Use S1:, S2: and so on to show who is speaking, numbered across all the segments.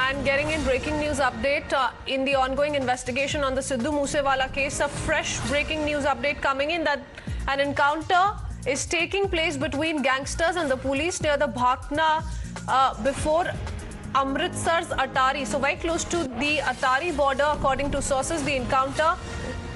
S1: And getting in breaking news update in the ongoing investigation on the Sidhu Moose Wala case, a fresh breaking news update coming in that an encounter is taking place between gangsters and the police near the Bhakna before Amritsar's Atari. So very close to the Atari border, according to sources. The encounter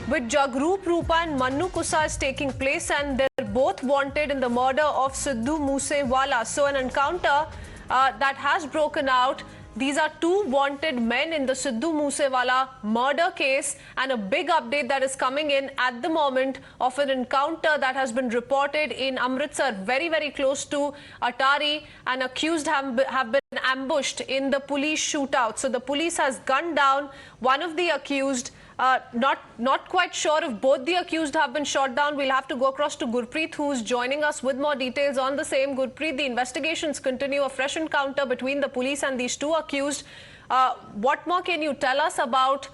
S1: with Jagroop, Roopa and Mannu is taking place, and they're both wanted in the murder of Sidhu Moose Wala. So an encounter that has broken out. These are two wanted men in the Sidhu Moose Wala murder case, and a big update that is coming in at the moment of an encounter that has been reported in Amritsar, very, very close to Atari, and accused have been ambushed in the police shootout. So the police has gunned down one of the accused. Not quite sure if both the accused have been shot down. We'll have to go across to Gurpreet, who's joining us with more details on the same. Gurpreet, the investigations continue. A fresh encounter between the police and these two accused. What more can you tell us about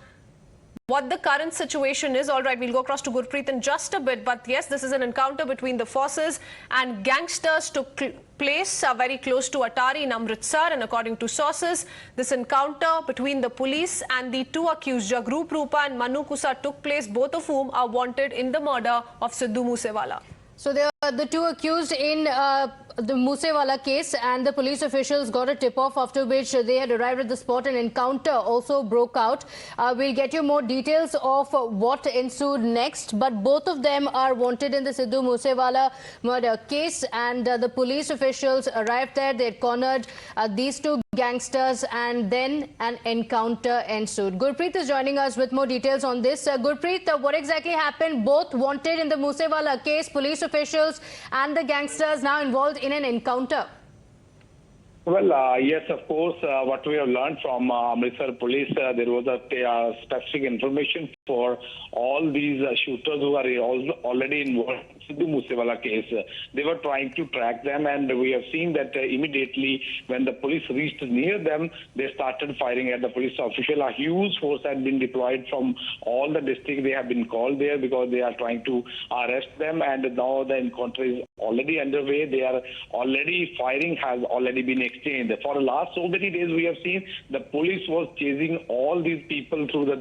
S1: what the current situation is? All right, we'll go across to Gurpreet in just a bit. But yes, this is an encounter between the forces, and gangsters took place very close to Atari in Amritsar. And according to sources, this encounter between the police and the two accused, Jagroop, Roopa and Mannu, took place, both of whom are wanted in the murder of Sidhu Moose Wala.
S2: So they are the two accused in the Moose Wala case, and the police officials got a tip-off, after which they had arrived at the spot. An encounter also broke out. We'll get you more details of what ensued next, but both of them are wanted in the Sidhu Moose Wala murder case, and the police officials arrived there. They had cornered these two gangsters, and then an encounter ensued. Gurpreet is joining us with more details on this. Gurpreet, what exactly happened? Both wanted in the Moose Wala case, police officials and the gangsters now involved in an encounter.
S3: Well, yes, of course. What we have learned from Amritsar police, there was a specific information for all these shooters who are already involved in the Moose Wala case. They were trying to track them, and we have seen that immediately when the police reached near them, they started firing at the police official. A huge force had been deployed from all the districts. They have been called there because they are trying to arrest them, and now the encounter is already underway. They are already firing has already been exchanged. For the last so many days, we have seen the police was chasing all these people through the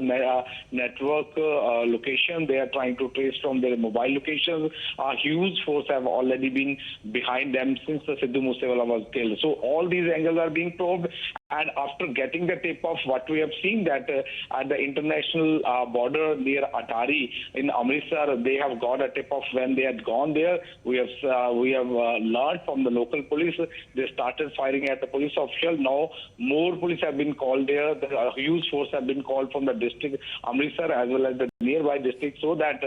S3: network location. They are trying to trace from their mobile locations. A huge force have already been behind them since the Sidhu Moose Wala was killed. So all these angles are being probed. And after getting the tip-off, what we have seen that at the international border near Atari in Amritsar, they have got a tip-off when they had gone there. We have learned from the local police. They started firing at the police official. Now more police have been called there. A huge force have been called from the district Amritsar as well as the nearby district, so that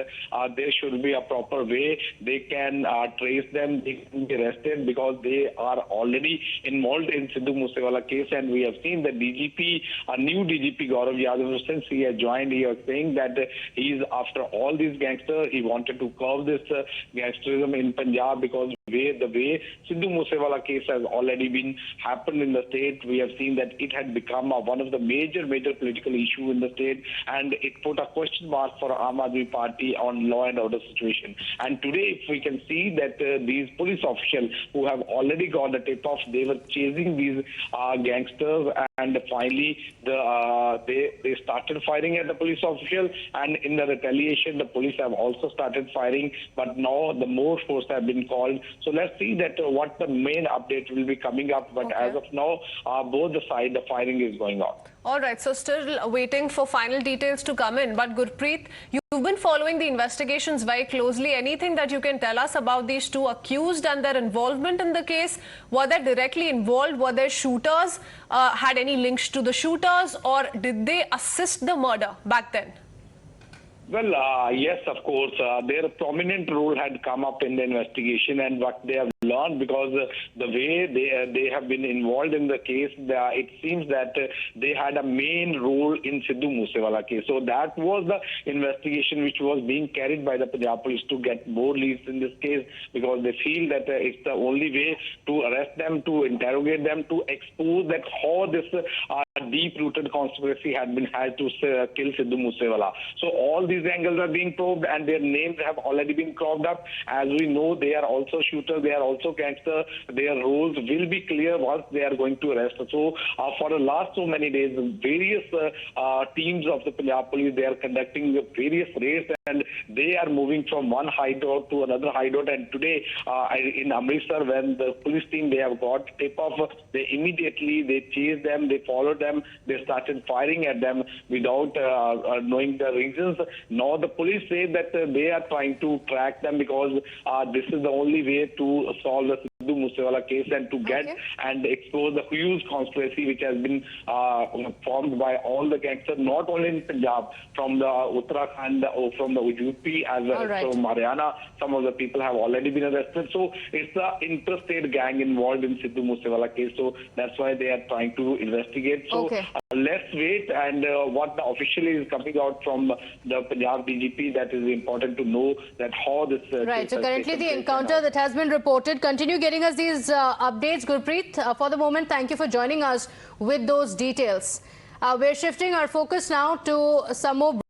S3: there should be a proper way they can trace them, they can be arrested, because they are already involved in Sidhu Moose Wala case. And we have seen the DGP, a new DGP Gaurav Yadav, since he has joined, he was saying that he is after all these gangsters. He wanted to curb this gangsterism in Punjab, because the way Sidhu Moose Wala case has already been happened in the state, we have seen that it had become one of the major political issue in the state, and it put a question mark for Aam Aadmi Party on law and order situation. And today, if we can see that these police officials who have already got the tip-off, they were chasing these gangsters, and finally they started firing at the police official, and in the retaliation, the police have also started firing, but now the more force have been called. So let's see that what the main update will be coming up. But as of now, both the side, the firing is going on.
S1: All right, so still waiting for final details to come in. But Gurpreet, you've been following the investigations very closely. Anything that you can tell us about these two accused and their involvement in the case? Were they directly involved? Were there shooters? Had any links to the shooters? Or did they assist the murder back then?
S3: Well, yes, of course. Their prominent role had come up in the investigation, and what they have learned, because the way they have been involved in the case, it seems that they had a main role in Sidhu Moose Wala case. So that was the investigation which was being carried by the Punjab police to get more leads in this case, because they feel that it's the only way to arrest them, to interrogate them, to expose that how this deep-rooted conspiracy had been had to kill Sidhu Moose Wala. So all these angles are being probed, and their names have already been cropped up. As we know, they are also shooters, they are also gangsters. Their roles will be clear once they are going to arrest. So for the last so many days, various teams of the Punjab Police, they are conducting various raids, and they are moving from one hideout to another hideout. And today in Amritsar, when the police team, they have got tip-off, they immediately chased them, they followed them, they started firing at them without knowing the reasons. Now the police say that they are trying to track them because this is the only way to solve the Sidhu Moose Wala case and to get and expose the huge conspiracy which has been formed by all the gangsters, not only in Punjab, from the Uttarakhand, or from the UP, as well as from Haryana. Some of the people have already been arrested. So it's the interstate gang involved in Sidhu Moose Wala case. So that's why they are trying to investigate. So let's wait, and what officially is coming out from the Punjab DGP, that is important to know that how this.
S2: Right. So currently the encounter that has been reported. Continue getting us these updates, Gurpreet. For the moment, thank you for joining us with those details. We're shifting our focus now to some more